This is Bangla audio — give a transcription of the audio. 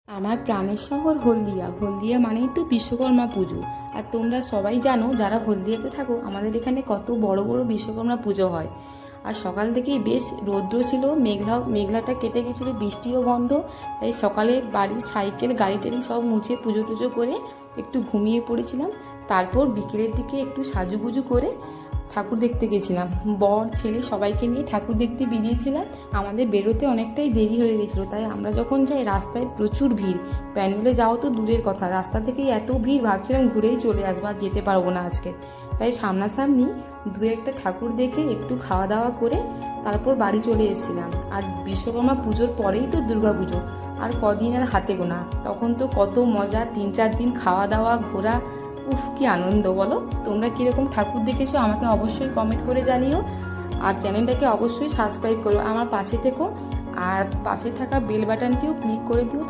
আমার প্রাণের শহর হলদিয়া। হলদিয়া মানেই তো বিশ্বকর্মা পুজো। আর তোমরা সবাই জানো যারা হলদিয়াতে থাকো, আমাদের এখানে কত বড় বড় বিশ্বকর্মা পুজো হয়। আর সকাল থেকেই বেশ রৌদ্র ছিল, মেঘলাটা কেটে গেছিলো, বৃষ্টিও বন্ধ। তাই সকালে বাড়ির সাইকেল গাড়ি টাড়ি সব মুছে পুজো টুজো করে একটু ঘুমিয়ে পড়েছিলাম। তারপর বিকেলের দিকে একটু সাজুগুজু করে ঠাকুর দেখতে গেছিলাম। বর ছেলে সবাইকে নিয়ে ঠাকুর দেখতে বেরিয়েছিলাম। আমাদের বেরোতে অনেকটাই দেরি হয়ে গেছিলো, তাই আমরা যখন যাই রাস্তায় প্রচুর ভিড়। প্যান্ডেলে যাওয়া তো দূরের কথা, রাস্তা থেকেই এত ভিড়, ভাবছিলাম ঘুরেই চলে আসবো, আর যেতে পারবো না আজকে। তাই সামনাসামনি দু একটা ঠাকুর দেখে একটু খাওয়া দাওয়া করে তারপর বাড়ি চলে এসেছিলাম। আর বিশ্বকর্মা পুজোর পরেই তো দুর্গা পুজো, আর কদিন আর হাতে গোনা। তখন তো কত মজা, 3-4 দিন খাওয়া দাওয়া ঘোরা, উফ কি আনন্দ বলো। তোমরা কীরকম ঠাকুর দেখেছো আমাকে অবশ্যই কমেন্ট করে জানিও। আর চ্যানেলটাকে অবশ্যই সাবস্ক্রাইব করো, আমার পাশে থেকো। আর পাশে থাকা বেল বাটনটিও ক্লিক করে দিও।